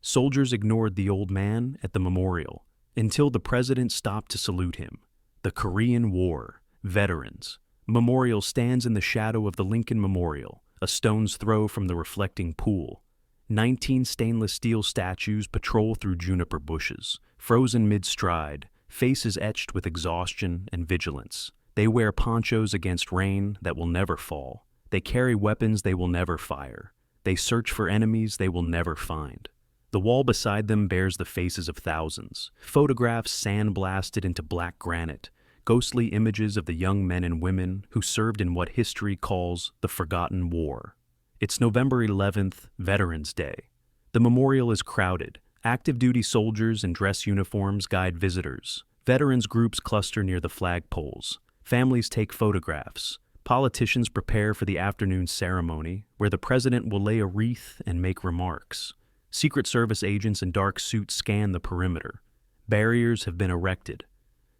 Soldiers ignored the old man at the memorial until the president stopped to salute him. The Korean War, veterans. Memorial stands in the shadow of the Lincoln Memorial, a stone's throw from the reflecting pool. 19 stainless steel statues patrol through juniper bushes, frozen mid-stride, faces etched with exhaustion and vigilance. They wear ponchos against rain that will never fall. They carry weapons they will never fire. They search for enemies they will never find. The wall beside them bears the faces of thousands, photographs sandblasted into black granite, ghostly images of the young men and women who served in what history calls the Forgotten War. It's November 11th, Veterans Day. The memorial is crowded. Active duty soldiers in dress uniforms guide visitors. Veterans groups cluster near the flagpoles. Families take photographs. Politicians prepare for the afternoon ceremony, where the president will lay a wreath and make remarks. Secret Service agents in dark suits scan the perimeter. Barriers have been erected.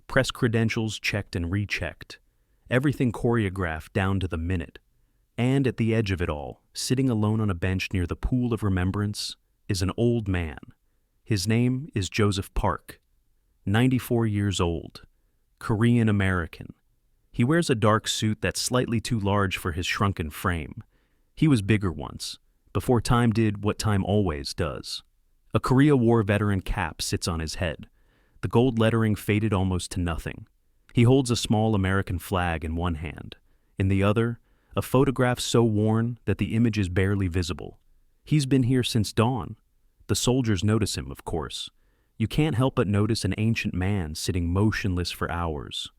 Press credentials checked and rechecked. Everything choreographed down to the minute. And at the edge of it all, sitting alone on a bench near the pool of remembrance, is an old man. His name is Joseph Park, 94 years old, Korean American. He wears a dark suit that's slightly too large for his shrunken frame. He was bigger once, before time did what time always does. A Korea War veteran cap sits on his head. The gold lettering faded almost to nothing. He holds a small American flag in one hand. In the other, a photograph so worn that the image is barely visible. He's been here since dawn. The soldiers notice him, of course. You can't help but notice an ancient man sitting motionless for hours.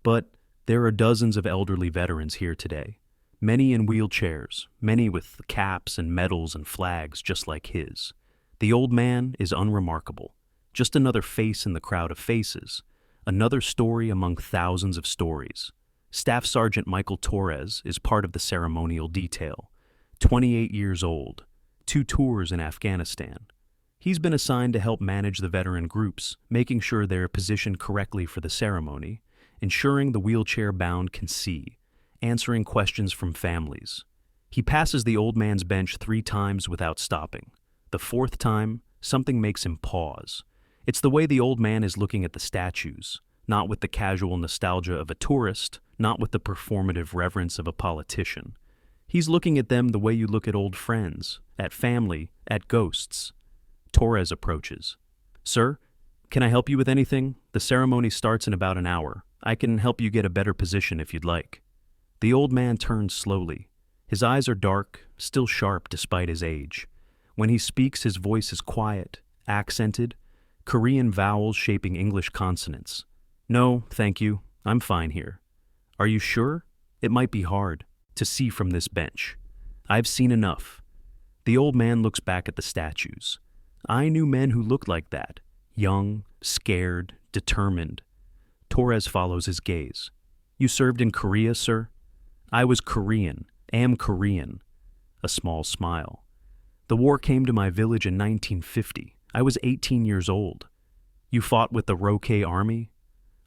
But there are dozens of elderly veterans here today. Many in wheelchairs, many with caps and medals and flags just like his. The old man is unremarkable. Just another face in the crowd of faces. Another story among thousands of stories. Staff Sergeant Michael Torres is part of the ceremonial detail. 28 years old. 2 tours in Afghanistan. He's been assigned to help manage the veteran groups, making sure they're positioned correctly for the ceremony, ensuring the wheelchair-bound can see, answering questions from families. He passes the old man's bench 3 times without stopping. The 4th time, something makes him pause. It's the way the old man is looking at the statues, not with the casual nostalgia of a tourist, not with the performative reverence of a politician. He's looking at them the way you look at old friends, at family, at ghosts. Torres approaches. "Sir, can I help you with anything? The ceremony starts in about an hour. I can help you get a better position if you'd like." The old man turns slowly. His eyes are dark, still sharp despite his age. When he speaks, his voice is quiet, accented, Korean vowels shaping English consonants. "No, thank you. I'm fine here." "Are you sure? It might be hard to see from this bench." "I've seen enough." The old man looks back at the statues. I knew men who looked like that. Young, scared, determined. Torres follows his gaze. "You served in Korea, sir?" "I was Korean, am Korean." A small smile. "The war came to my village in 1950. I was 18 years old." "You fought with the Roque Army?"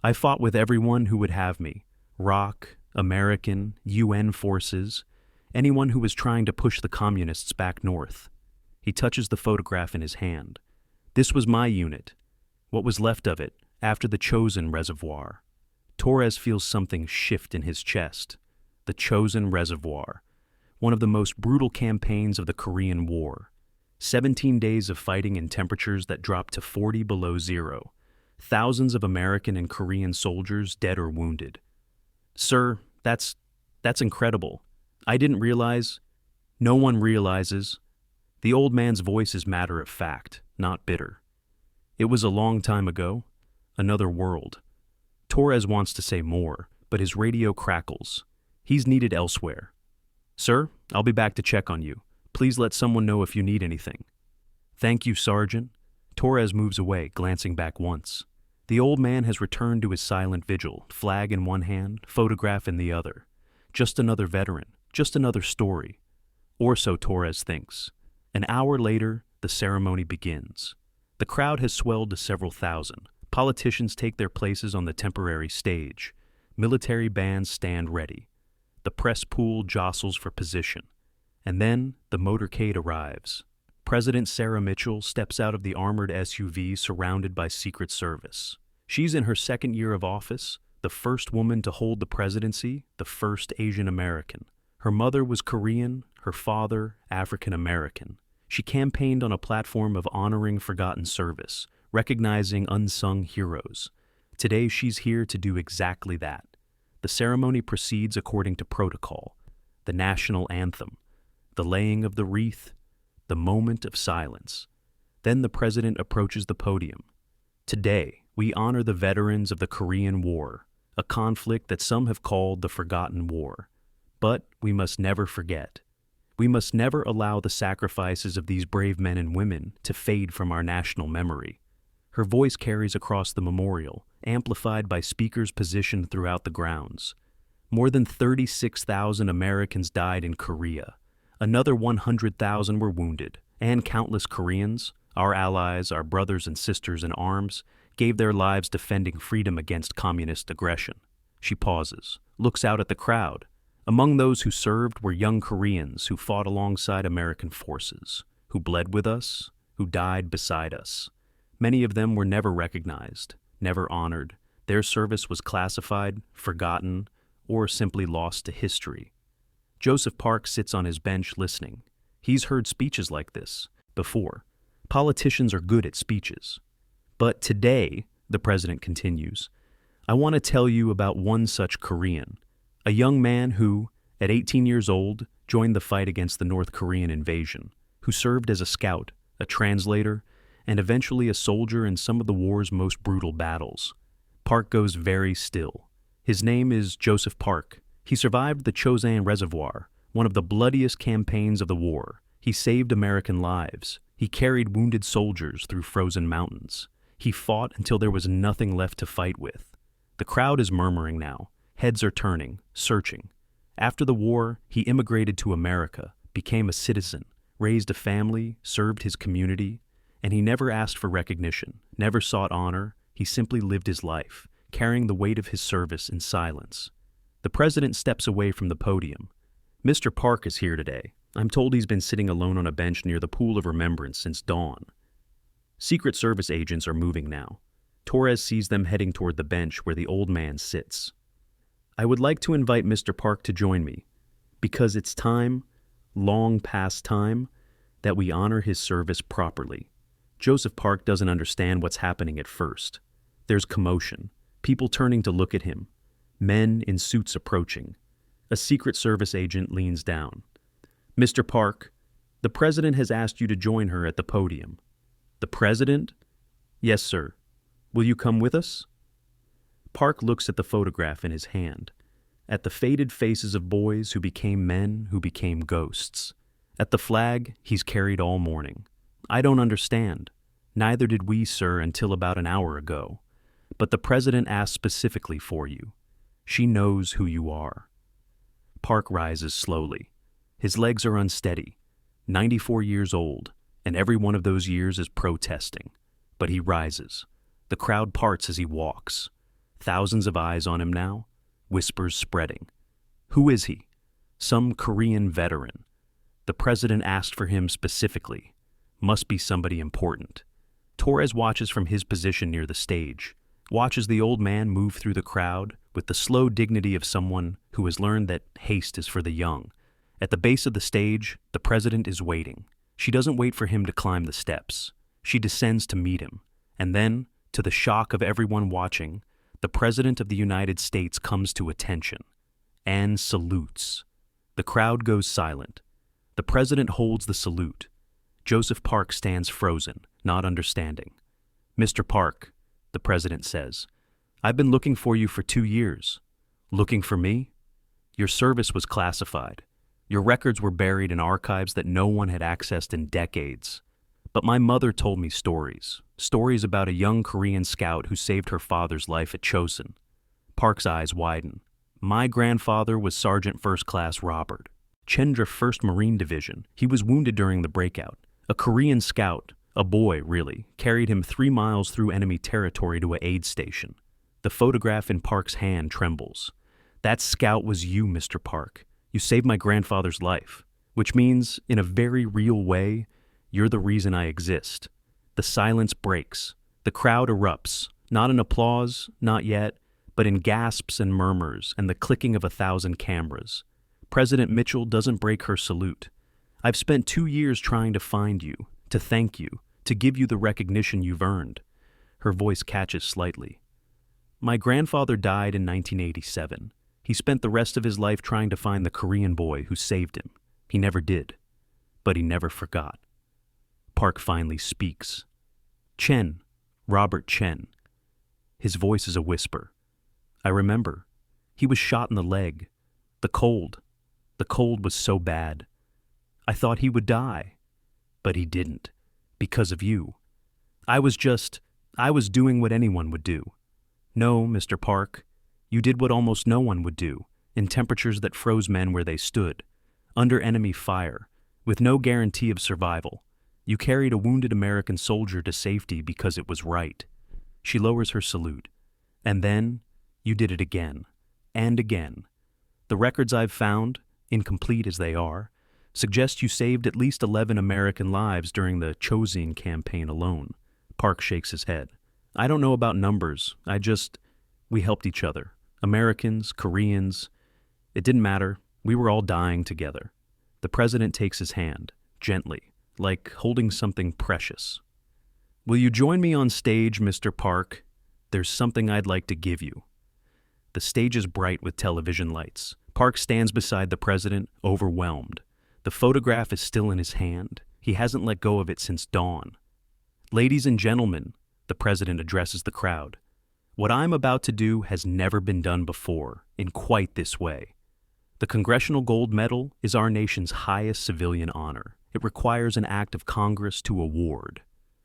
"I fought with everyone who would have me. ROC, American, UN forces, anyone who was trying to push the communists back north." He touches the photograph in his hand. "This was my unit. What was left of it, after the Chosen Reservoir." Torres feels something shift in his chest. The Chosen Reservoir, one of the most brutal campaigns of the Korean War. 17 days of fighting in temperatures that dropped to 40 below zero. Thousands of American and Korean soldiers dead or wounded. "Sir, that's incredible. I didn't realize." "No one realizes." The old man's voice is matter of fact, not bitter. "It was a long time ago. Another world." Torres wants to say more, but his radio crackles. He's needed elsewhere. "Sir, I'll be back to check on you. Please let someone know if you need anything." "Thank you, Sergeant." Torres moves away, glancing back once. The old man has returned to his silent vigil, flag in one hand, photograph in the other. Just another veteran, just another story. Or so Torres thinks. An hour later, the ceremony begins. The crowd has swelled to several thousand. Politicians take their places on the temporary stage. Military bands stand ready. The press pool jostles for position. And then the motorcade arrives. President Sarah Mitchell steps out of the armored SUV surrounded by Secret Service. She's in her second year of office, the first woman to hold the presidency, the first Asian American. Her mother was Korean, her father African American. She campaigned on a platform of honoring forgotten service, recognizing unsung heroes. Today she's here to do exactly that. The ceremony proceeds according to protocol: the national anthem, the laying of the wreath, the moment of silence. Then the president approaches the podium. Today, we honor the veterans of the Korean War, a conflict that some have called the Forgotten War. But we must never forget. We must never allow the sacrifices of these brave men and women to fade from our national memory. Her voice carries across the memorial, amplified by speakers positioned throughout the grounds. More than 36,000 Americans died in Korea. Another 100,000 were wounded, and countless Koreans, our allies, our brothers and sisters in arms, gave their lives defending freedom against communist aggression. She pauses, looks out at the crowd. Among those who served were young Koreans who fought alongside American forces, who bled with us, who died beside us. Many of them were never recognized, never honored. Their service was classified, forgotten, or simply lost to history. Joseph Park sits on his bench listening. He's heard speeches like this before. Politicians are good at speeches. But today, the president continues, I want to tell you about one such Korean, a young man who, at 18 years old, joined the fight against the North Korean invasion, who served as a scout, a translator, and eventually a soldier in some of the war's most brutal battles. Park goes very still. His name is Joseph Park. He survived the Chosin Reservoir, one of the bloodiest campaigns of the war. He saved American lives. He carried wounded soldiers through frozen mountains. He fought until there was nothing left to fight with. The crowd is murmuring now. Heads are turning, searching. After the war, he immigrated to America, became a citizen, raised a family, served his community, and he never asked for recognition, never sought honor. He simply lived his life, carrying the weight of his service in silence. The president steps away from the podium. Mr. Park is here today. I'm told he's been sitting alone on a bench near the pool of remembrance since dawn. Secret Service agents are moving now. Torres sees them heading toward the bench where the old man sits. I would like to invite Mr. Park to join me, because it's time, long past time, that we honor his service properly. Joseph Park doesn't understand what's happening at first. There's commotion, people turning to look at him, men in suits approaching. A Secret Service agent leans down. Mr. Park, the president has asked you to join her at the podium. The president? Yes, sir. Will you come with us? Park looks at the photograph in his hand, at the faded faces of boys who became men, who became ghosts, at the flag he's carried all morning. I don't understand. Neither did we, sir, until about an hour ago. But the president asked specifically for you. She knows who you are. Park rises slowly. His legs are unsteady, 94 years old, and every one of those years is protesting. But he rises. The crowd parts as he walks. Thousands of eyes on him now, whispers spreading. Who is he? Some Korean veteran. The president asked for him specifically. Must be somebody important. Torres watches from his position near the stage, watches the old man move through the crowd with the slow dignity of someone who has learned that haste is for the young. At the base of the stage, the president is waiting. She doesn't wait for him to climb the steps. She descends to meet him. And then, to the shock of everyone watching, the President of the United States comes to attention and salutes. The crowd goes silent. The president holds the salute. Joseph Park stands frozen, not understanding. Mr. Park, the president says, I've been looking for you for 2 years. Looking for me? Your service was classified. Your records were buried in archives that no one had accessed in decades. But my mother told me stories about a young Korean scout who saved her father's life at Chosin. Park's eyes widen. My grandfather was Sergeant First Class Robert, Chendra 1st Marine Division. He was wounded during the breakout. A Korean scout, a boy really, carried him 3 miles through enemy territory to an aid station. The photograph in Park's hand trembles. That scout was you, Mr. Park. You saved my grandfather's life, which means, in a very real way, You're the reason I exist. The silence breaks. The crowd erupts, not in applause, not yet, but in gasps and murmurs and the clicking of 1,000 cameras. President Mitchell doesn't break her salute. I've spent 2 years trying to find you, to thank you, to give you the recognition you've earned. Her voice catches slightly. My grandfather died in 1987. He spent the rest of his life trying to find the Korean boy who saved him. He never did. But he never forgot. Park finally speaks. Chen, Robert Chen. His voice is a whisper. I remember. He was shot in the leg. The cold was so bad. I thought he would die. But he didn't. Because of you. I was doing what anyone would do. No, Mr. Park, you did what almost no one would do, in temperatures that froze men where they stood, under enemy fire, with no guarantee of survival. You carried a wounded American soldier to safety because it was right. She lowers her salute. And then, you did it again, and again. The records I've found, incomplete as they are, suggest you saved at least 11 American lives during the Chosin campaign alone. Park shakes his head. I don't know about numbers. We helped each other. Americans, Koreans. It didn't matter. We were all dying together. The president takes his hand, gently, like holding something precious. Will you join me on stage, Mr. Park? There's something I'd like to give you. The stage is bright with television lights. Park stands beside the president, overwhelmed. The photograph is still in his hand. He hasn't let go of it since dawn. Ladies and gentlemen, the president addresses the crowd. What I'm about to do has never been done before, in quite this way. The Congressional Gold Medal is our nation's highest civilian honor. It requires an act of Congress to award.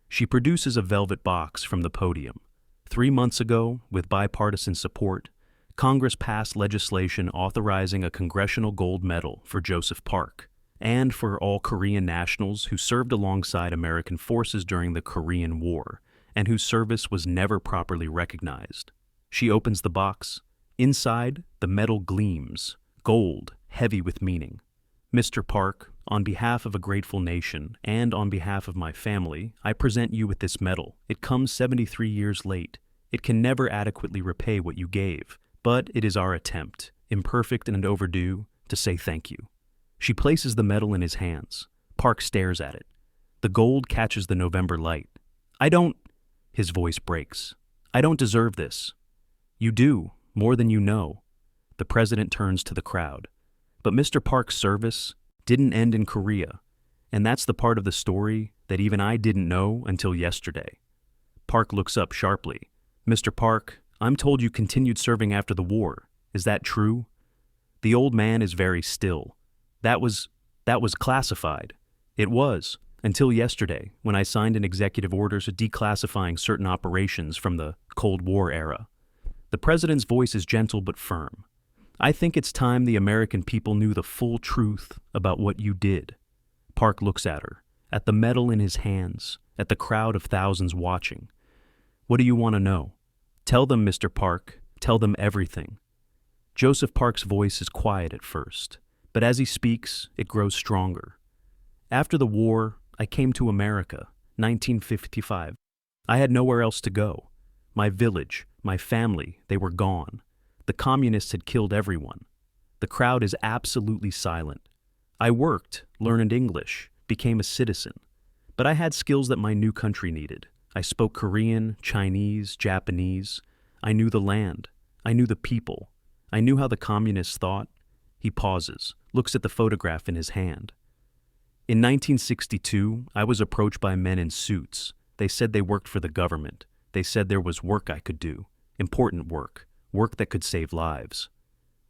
She produces a velvet box from the podium. 3 months ago, with bipartisan support, Congress passed legislation authorizing a Congressional Gold Medal for Joseph Park and for all Korean nationals who served alongside American forces during the Korean War and whose service was never properly recognized. She opens the box. Inside, the medal gleams, gold, heavy with meaning. Mr. Park, on behalf of a grateful nation and on behalf of my family, I present you with this medal. It comes 73 years late. It can never adequately repay what you gave, but it is our attempt, imperfect and overdue, to say thank you. She places the medal in his hands. Park stares at it. The gold catches the November light. His voice breaks. I don't deserve this. You do, more than you know. The president turns to the crowd. But Mr. Park's service didn't end in Korea, and that's the part of the story that even I didn't know until yesterday. Park looks up sharply. Mr. Park, I'm told you continued serving after the war. Is that true? The old man is very still. That was classified. It was, until yesterday, when I signed an executive order declassifying certain operations from the Cold War era. The president's voice is gentle but firm. I think it's time the American people knew the full truth about what you did. Park looks at her, at the medal in his hands, at the crowd of thousands watching. What do you want to know? Tell them, Mr. Park. Tell them everything. Joseph Park's voice is quiet at first, but as he speaks, it grows stronger. After the war, I came to America, 1955. I had nowhere else to go. My village, my family, they were gone. The communists had killed everyone. The crowd is absolutely silent. I worked, learned English, became a citizen. But I had skills that my new country needed. I spoke Korean, Chinese, Japanese. I knew the land. I knew the people. I knew how the communists thought. He pauses, looks at the photograph in his hand. In 1962, I was approached by men in suits. They said they worked for the government. They said there was work I could do, important work, work that could save lives.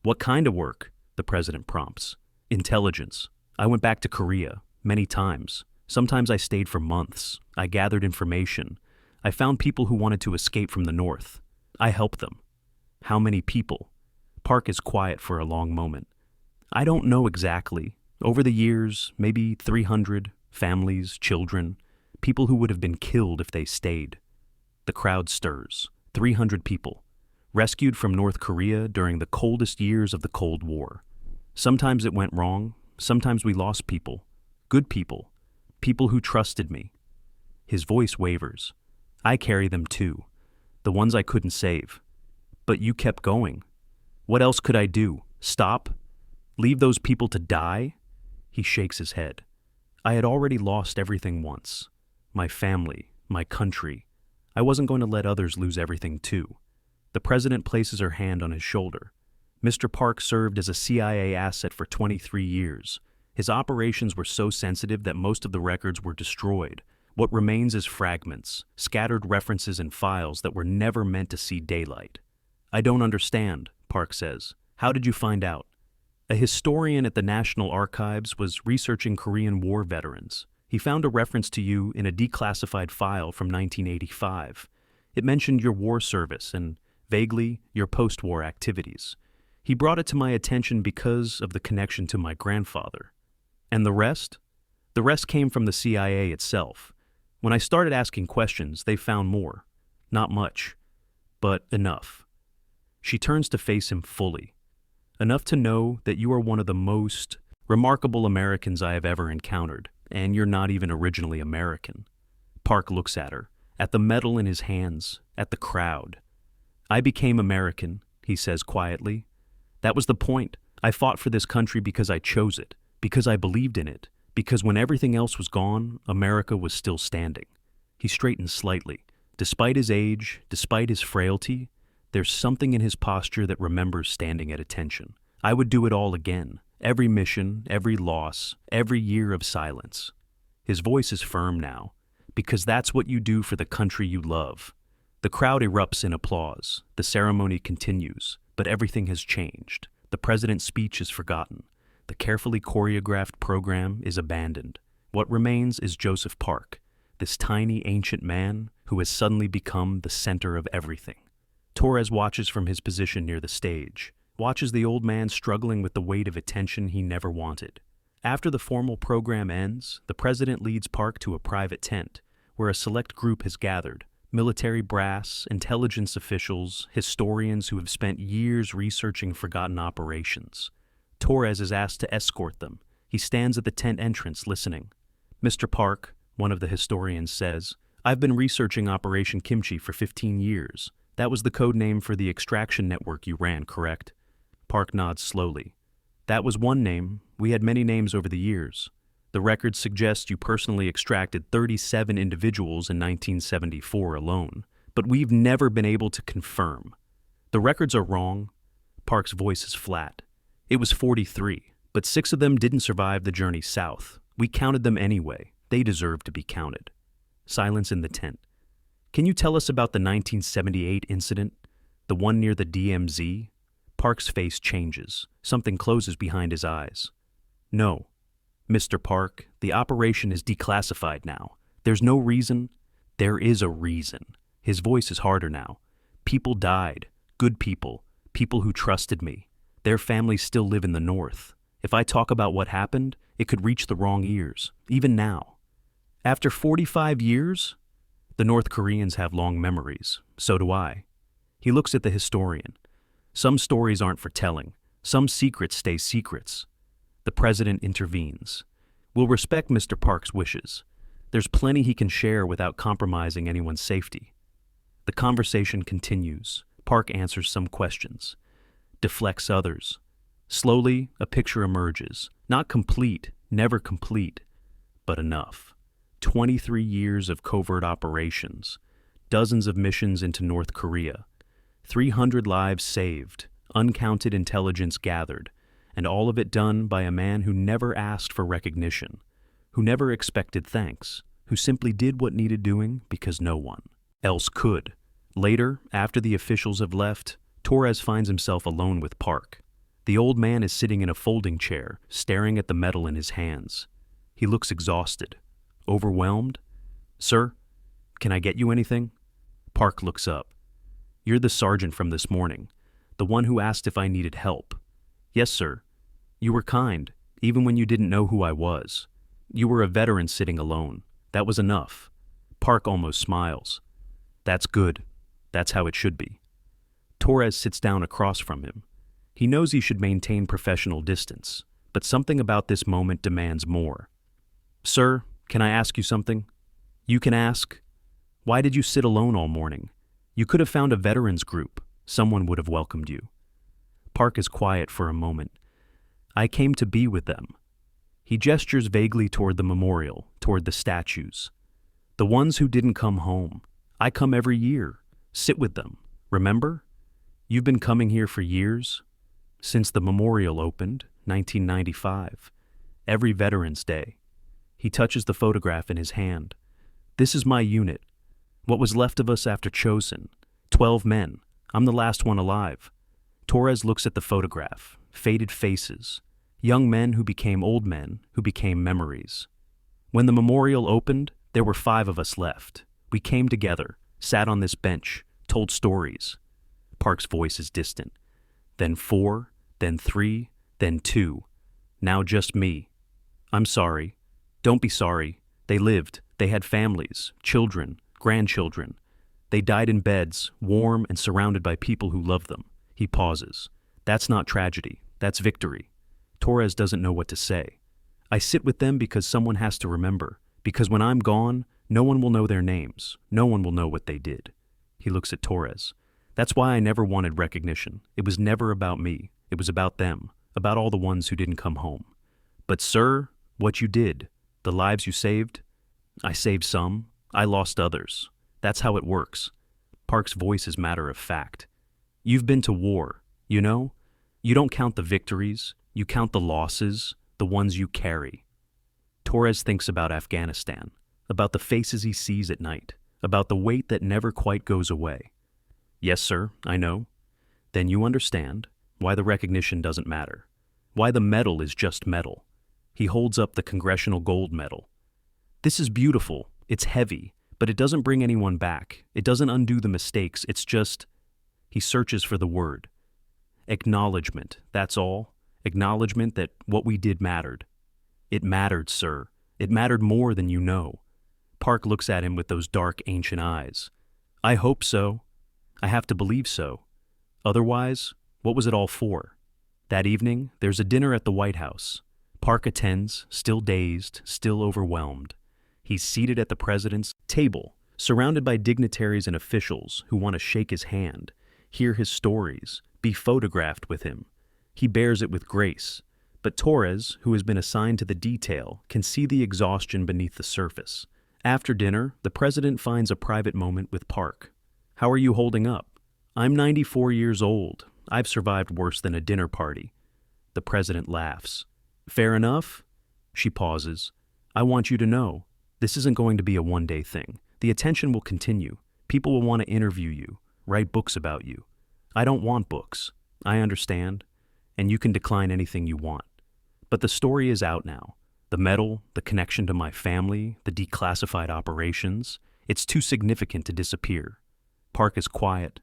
What kind of work? The president prompts. Intelligence. I went back to Korea, many times. Sometimes I stayed for months. I gathered information. I found people who wanted to escape from the north. I helped them. How many people? Park is quiet for a long moment. I don't know exactly. Over the years, maybe 300, families, children, people who would have been killed if they stayed. The crowd stirs. 300 people, rescued from North Korea during the coldest years of the Cold War. Sometimes it went wrong. Sometimes we lost people, good people. People who trusted me. His voice wavers. I carry them too. The ones I couldn't save. But you kept going. What else could I do? Stop? Leave those people to die? He shakes his head. I had already lost everything once. My family, my country. I wasn't going to let others lose everything too. The president places her hand on his shoulder. Mr. Park served as a CIA asset for 23 years. His operations were so sensitive that most of the records were destroyed. What remains is fragments, scattered references and files that were never meant to see daylight. I don't understand, Park says. How did you find out? A historian at the National Archives was researching Korean War veterans. He found a reference to you in a declassified file from 1985. It mentioned your war service and, vaguely, your post-war activities. He brought it to my attention because of the connection to my grandfather. And the rest? The rest came from the CIA itself. When I started asking questions, they found more. Not much, but enough. She turns to face him fully. Enough to know that you are one of the most remarkable Americans I have ever encountered, and you're not even originally American. Park looks at her, at the medal in his hands, at the crowd. I became American, he says quietly. That was the point. I fought for this country because I chose it, because I believed in it, because when everything else was gone, America was still standing. He straightens slightly. Despite his age, despite his frailty, there's something in his posture that remembers standing at attention. I would do it all again. Every mission, every loss, every year of silence. His voice is firm now, because that's what you do for the country you love. The crowd erupts in applause. The ceremony continues, but everything has changed. The president's speech is forgotten. The carefully choreographed program is abandoned. What remains is Joseph Park, this tiny ancient man who has suddenly become the center of everything. Torres watches from his position near the stage, watches the old man struggling with the weight of attention he never wanted. After the formal program ends, the president leads Park to a private tent, where a select group has gathered. Military brass, intelligence officials, historians who have spent years researching forgotten operations. Torres is asked to escort them. He stands at the tent entrance listening. Mr. Park, one of the historians says, I've been researching Operation Kimchi for 15 years. That was the code name for the extraction network you ran, correct? Park nods slowly. That was one name. We had many names over the years. The records suggest you personally extracted 37 individuals in 1974 alone, but we've never been able to confirm. The records are wrong. Park's voice is flat. It was 43, but 6 of them didn't survive the journey south. We counted them anyway. They deserve to be counted. Silence in the tent. Can you tell us about the 1978 incident? The one near the DMZ? Park's face changes. Something closes behind his eyes. No. Mr. Park, the operation is declassified now. There's no reason. There is a reason. His voice is harder now. People died. Good people. People who trusted me. Their families still live in the north. If I talk about what happened, it could reach the wrong ears, even now. After 45 years? The North Koreans have long memories. So do I. He looks at the historian. Some stories aren't for telling. Some secrets stay secrets. The president intervenes. We'll respect Mr. Park's wishes. There's plenty he can share without compromising anyone's safety. The conversation continues. Park answers some questions, deflects others. Slowly, a picture emerges. Not complete, never complete, but enough. 23 years of covert operations, dozens of missions into North Korea, 300 lives saved, uncounted intelligence gathered, and all of it done by a man who never asked for recognition, who never expected thanks, who simply did what needed doing because no one else could. Later, after the officials have left, Torres finds himself alone with Park. The old man is sitting in a folding chair, staring at the medal in his hands. He looks exhausted. Overwhelmed? Sir, can I get you anything? Park looks up. You're the sergeant from this morning, the one who asked if I needed help. Yes, sir. You were kind, even when you didn't know who I was. You were a veteran sitting alone. That was enough. Park almost smiles. That's good. That's how it should be. Torres sits down across from him. He knows he should maintain professional distance, but something about this moment demands more. Sir, Can I ask you something? You can ask. Why did you sit alone all morning? You could have found a veterans group. Someone would have welcomed you. Park is quiet for a moment. I came to be with them. He gestures vaguely toward the memorial, toward the statues. The ones who didn't come home. I come every year. Sit with them. Remember? You've been coming here for years? Since the memorial opened, 1995. Every Veterans Day. He touches the photograph in his hand. This is my unit. What was left of us after Chosin. 12 men. I'm the last one alive. Torres looks at the photograph. Faded faces. Young men who became old men, who became memories. When the memorial opened, there were 5 of us left. We came together, sat on this bench, told stories. Park's voice is distant. Then 4, then 3, then 2. Now just me. I'm sorry. Don't be sorry. They lived. They had families, children, grandchildren. They died in beds, warm and surrounded by people who loved them. He pauses. That's not tragedy. That's victory. Torres doesn't know what to say. I sit with them because someone has to remember. Because when I'm gone, no one will know their names. No one will know what they did. He looks at Torres. That's why I never wanted recognition. It was never about me. It was about them. About all the ones who didn't come home. But sir, what you did, the lives you saved, I saved some. I lost others. That's how it works. Park's voice is matter of fact. You've been to war, you know? You don't count the victories. You count the losses, the ones you carry. Torres thinks about Afghanistan, about the faces he sees at night, about the weight that never quite goes away. Yes, sir, I know. Then you understand why the recognition doesn't matter, why the medal is just metal. He holds up the Congressional Gold Medal. This is beautiful, it's heavy, but it doesn't bring anyone back. It doesn't undo the mistakes, it's just... He searches for the word. Acknowledgement, that's all. Acknowledgement that what we did mattered. It mattered, sir. It mattered more than you know. Park looks at him with those dark, ancient eyes. I hope so. I have to believe so. Otherwise, what was it all for? That evening, there's a dinner at the White House. Park attends, still dazed, still overwhelmed. He's seated at the president's table, surrounded by dignitaries and officials who want to shake his hand, hear his stories, be photographed with him. He bears it with grace, but Torres, who has been assigned to the detail, can see the exhaustion beneath the surface. After dinner, the president finds a private moment with Park. How are you holding up? I'm 94 years old. I've survived worse than a dinner party. The president laughs. Fair enough? She pauses. I want you to know, this isn't going to be a one-day thing. The attention will continue. People will want to interview you, write books about you. I don't want books. I understand. And you can decline anything you want. But the story is out now. The medal, the connection to my family, the declassified operations, it's too significant to disappear. Park is quiet.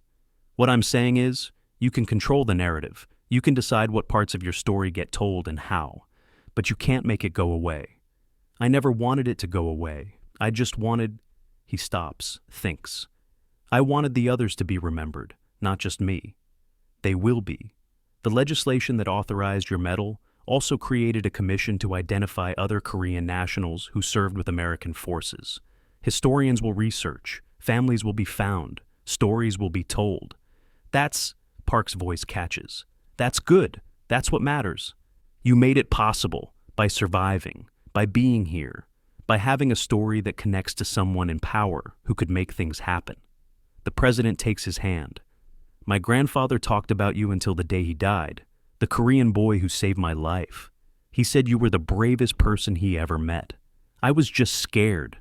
What I'm saying is, you can control the narrative. You can decide what parts of your story get told and how. But you can't make it go away. I never wanted it to go away. I just wanted... He stops, thinks. I wanted the others to be remembered, not just me. They will be. The legislation that authorized your medal also created a commission to identify other Korean nationals who served with American forces. Historians will research, families will be found, stories will be told. That's, Park's voice catches. That's good. That's what matters. You made it possible by surviving, by being here, by having a story that connects to someone in power who could make things happen. The president takes his hand. My grandfather talked about you until the day he died, the Korean boy who saved my life. He said you were the bravest person he ever met. I was just scared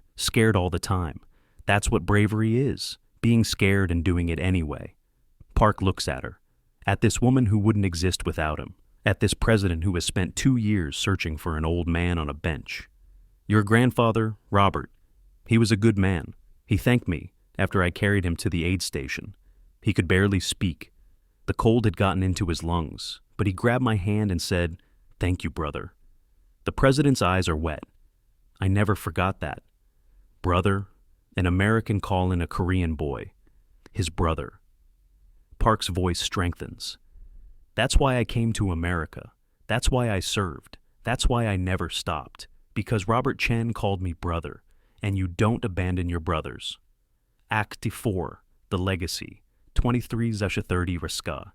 all the time. That's what bravery is, being scared and doing it anyway. Park looks at her, at this woman who wouldn't exist without him, at this president who has spent 2 years searching for an old man on a bench. Your grandfather, Robert, he was a good man. He thanked me after I carried him to the aid station. He could barely speak. The cold had gotten into his lungs, but he grabbed my hand and said, "Thank you, brother." The president's eyes are wet. I never forgot that. Brother, an American calling a Korean boy, his brother. Park's voice strengthens. That's why I came to America. That's why I served. That's why I never stopped. Because Robert Chen called me brother, and you don't abandon your brothers. Act 4, The Legacy, 23/30 Riska.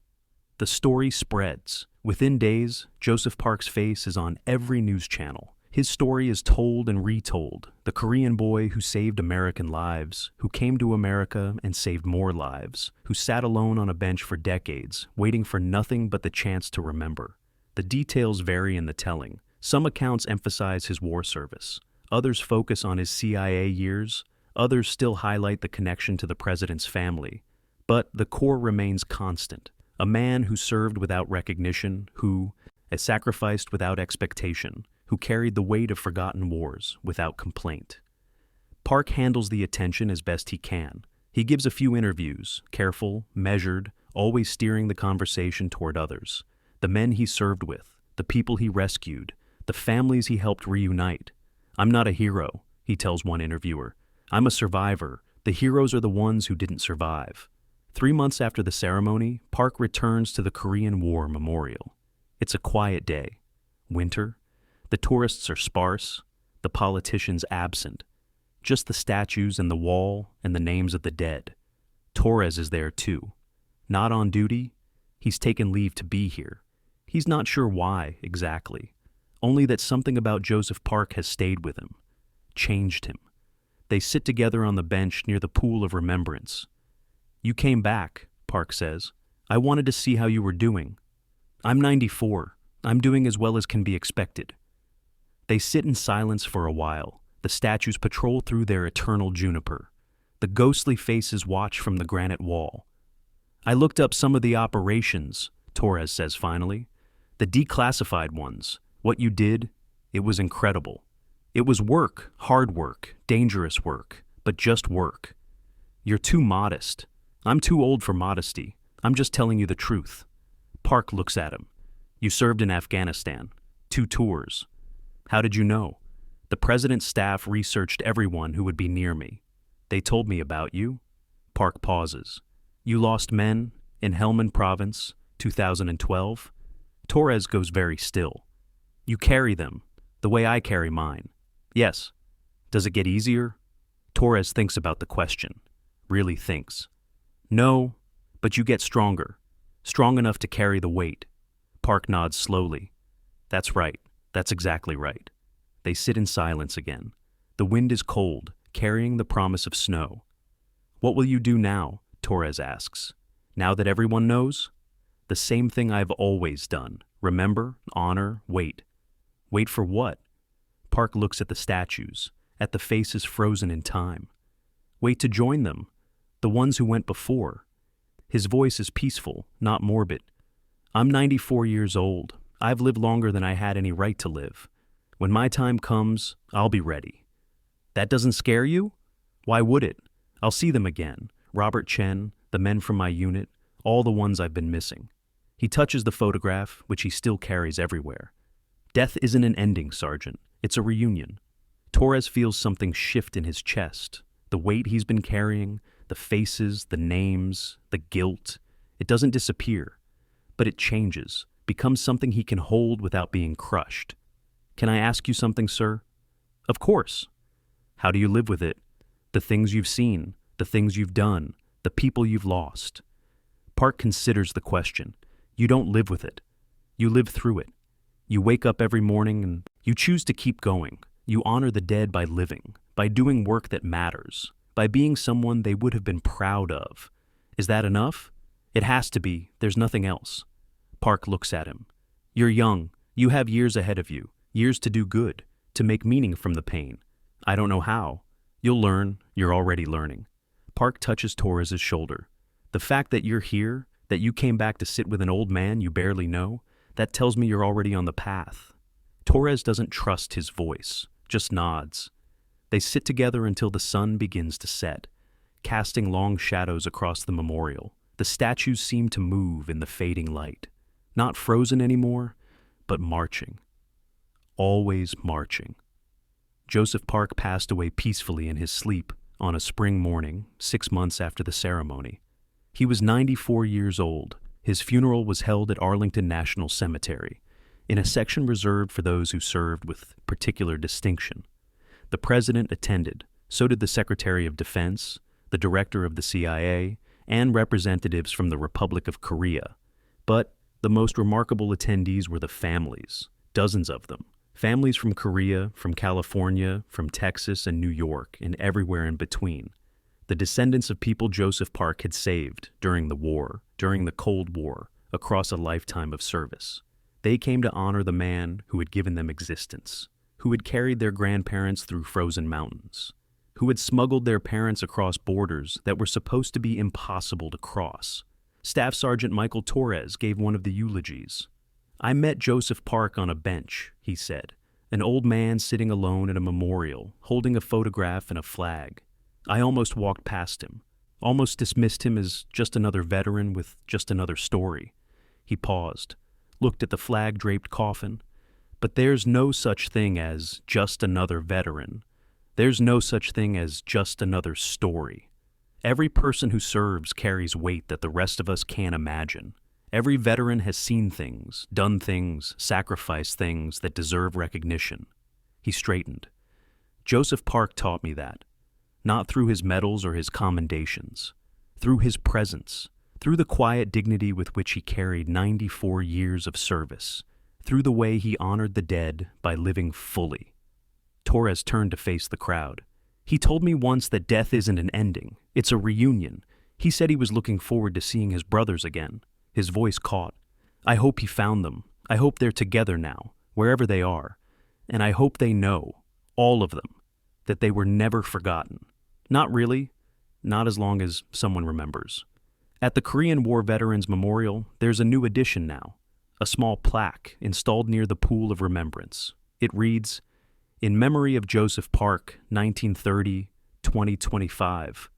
The story spreads. Within days, Joseph Park's face is on every news channel. His story is told and retold. The Korean boy who saved American lives, who came to America and saved more lives, who sat alone on a bench for decades, waiting for nothing but the chance to remember. The details vary in the telling. Some accounts emphasize his war service. Others focus on his CIA years. Others still highlight the connection to the president's family. But the core remains constant. A man who served without recognition, who sacrificed without expectation, who carried the weight of forgotten wars without complaint. Park handles the attention as best he can. He gives a few interviews, careful, measured, always steering the conversation toward others. The men he served with, the people he rescued, the families he helped reunite. "I'm not a hero," he tells one interviewer. "I'm a survivor. The heroes are the ones who didn't survive." 3 months after the ceremony, Park returns to the Korean War Memorial. It's a quiet day. Winter. The tourists are sparse, the politicians absent. Just the statues and the wall and the names of the dead. Torres is there too. Not on duty. He's taken leave to be here. He's not sure why, exactly. Only that something about Joseph Park has stayed with him. Changed him. They sit together on the bench near the pool of remembrance. "You came back," Park says. "I wanted to see how you were doing." "I'm 94. I'm doing as well as can be expected." They sit in silence for a while. The statues patrol through their eternal juniper. The ghostly faces watch from the granite wall. "I looked up some of the operations," Torres says finally. "The declassified ones. What you did, it was incredible. It was work, hard work, dangerous work, but just work. You're too modest. I'm too old for modesty. I'm just telling you the truth." Park looks at him. "You served in Afghanistan. 2 tours. How did you know?" "The president's staff researched everyone who would be near me. They told me about you." Park pauses. "You lost men in Helmand Province, 2012. Torres goes very still. "You carry them, the way I carry mine." "Yes." "Does it get easier?" Torres thinks about the question. Really thinks. "No, but you get stronger. Strong enough to carry the weight." Park nods slowly. "That's right. That's exactly right." They sit in silence again. The wind is cold, carrying the promise of snow. "What will you do now?" Torres asks. "Now that everyone knows?" "The same thing I've always done. Remember, honor, wait." "Wait for what?" Park looks at the statues, at the faces frozen in time. "Wait to join them, the ones who went before." His voice is peaceful, not morbid. "I'm 94 years old. I've lived longer than I had any right to live. When my time comes, I'll be ready." "That doesn't scare you?" "Why would it? I'll see them again. Robert Chen, the men from my unit, all the ones I've been missing." He touches the photograph, which he still carries everywhere. "Death isn't an ending, Sergeant. It's a reunion." Torres feels something shift in his chest. The weight he's been carrying, the faces, the names, the guilt. It doesn't disappear, but it changes, becomes something he can hold without being crushed. "Can I ask you something, sir?" "Of course." "How do you live with it? The things you've seen, the things you've done, the people you've lost." Park considers the question. You don't live with it. You live through it. You wake up every morning and you choose to keep going. You honor the dead by living, by doing work that matters, by being someone they would have been proud of. Is that enough? It has to be. There's nothing else. Park looks at him. "You're young. You have years ahead of you, years to do good, to make meaning from the pain. I don't know how. You'll learn. You're already learning." Park touches Torres' shoulder. "The fact that you're here, that you came back to sit with an old man you barely know, that tells me you're already on the path." Torres doesn't trust his voice, just nods. They sit together until the sun begins to set, casting long shadows across the memorial. The statues seem to move in the fading light. Not frozen anymore, but marching. Always marching. Joseph Park passed away peacefully in his sleep on a spring morning, 6 months after the ceremony. He was 94 years old. His funeral was held at Arlington National Cemetery. in a section reserved for those who served with particular distinction. The president attended, so did the Secretary of Defense, the director of the CIA, and representatives from the Republic of Korea. But the most remarkable attendees were the families, dozens of them. Families from Korea, from California, from Texas and New York, and everywhere in between. The descendants of people Joseph Park had saved during the war, during the Cold War, across a lifetime of service. They came to honor the man who had given them existence, who had carried their grandparents through frozen mountains, who had smuggled their parents across borders that were supposed to be impossible to cross. Staff Sergeant Michael Torres gave one of the eulogies. "I met Joseph Park on a bench," he said, "an old man sitting alone at a memorial, holding a photograph and a flag. I almost walked past him, almost dismissed him as just another veteran with just another story." He paused, looked at the flag-draped coffin. But there's no such thing as just another veteran. There's no such thing as just another story. Every person who serves carries weight that the rest of us can't imagine. Every veteran has seen things, done things, sacrificed things that deserve recognition. He straightened. Joseph Park taught me that. Not through his medals or his commendations. Through his presence. Through the quiet dignity with which he carried 94 years of service. Through the way he honored the dead by living fully. Torres turned to face the crowd. "He told me once that death isn't an ending, it's a reunion. He said he was looking forward to seeing his brothers again." His voice caught. "I hope he found them. I hope they're together now, wherever they are. And I hope they know, all of them, that they were never forgotten. Not really, not as long as someone remembers." At the Korean War Veterans Memorial, there's a new addition now. A small plaque installed near the Pool of Remembrance. It reads, "In memory of Joseph Park, 1930-2025,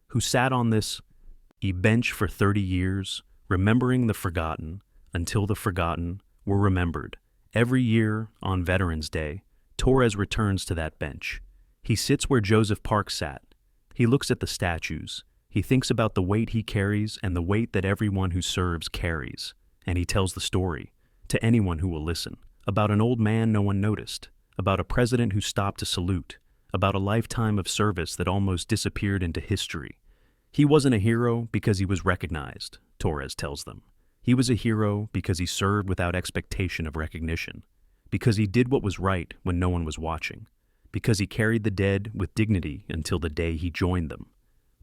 who sat on this bench for 30 years, remembering the forgotten, until the forgotten were remembered. Every year, on Veterans Day, Torres returns to that bench. He sits where Joseph Park sat. He looks at the statues. He thinks about the weight he carries and the weight that everyone who serves carries. And he tells the story, to anyone who will listen, about an old man no one noticed, about a president who stopped to salute, about a lifetime of service that almost disappeared into history. He wasn't a hero because he was recognized," Torres tells them. "He was a hero because he served without expectation of recognition, because he did what was right when no one was watching, because he carried the dead with dignity until the day he joined them."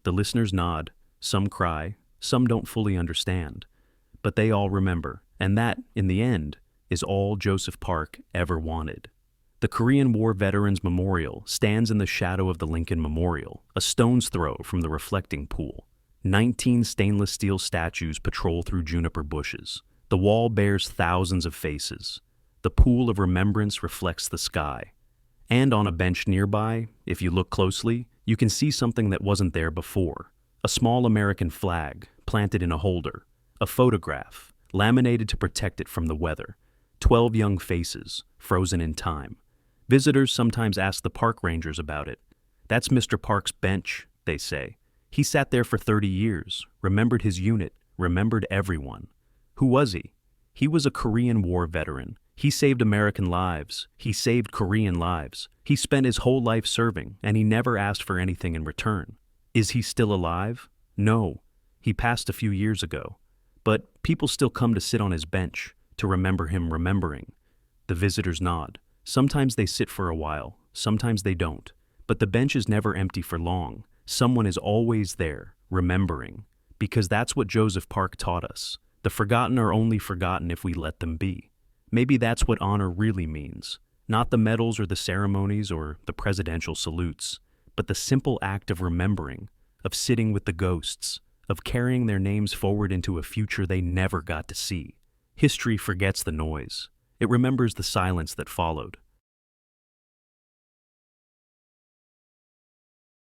The listeners nod, some cry, some don't fully understand. But they all remember, and that, in the end, is all Joseph Park ever wanted. The Korean War Veterans Memorial stands in the shadow of the Lincoln Memorial, a stone's throw from the reflecting pool. 19 stainless steel statues patrol through juniper bushes. The wall bears thousands of faces. The pool of remembrance reflects the sky. And on a bench nearby, if you look closely, you can see something that wasn't there before. A small American flag, planted in a holder. A photograph, laminated to protect it from the weather. 12 young faces, frozen in time. Visitors sometimes ask the park rangers about it. "That's Mr. Park's bench," they say. "He sat there for 30 years, remembered his unit, remembered everyone." Who was he? He was a Korean War veteran. He saved American lives. He saved Korean lives. He spent his whole life serving, and he never asked for anything in return. Is he still alive? No. He passed a few years ago. But people still come to sit on his bench, to remember him remembering. The visitors nod. Sometimes they sit for a while, sometimes they don't. But the bench is never empty for long. Someone is always there, remembering. Because that's what Joseph Park taught us. The forgotten are only forgotten if we let them be. Maybe that's what honor really means. Not the medals or the ceremonies or the presidential salutes, but the simple act of remembering, of sitting with the ghosts, of carrying their names forward into a future they never got to see. History forgets the noise. It remembers the silence that followed.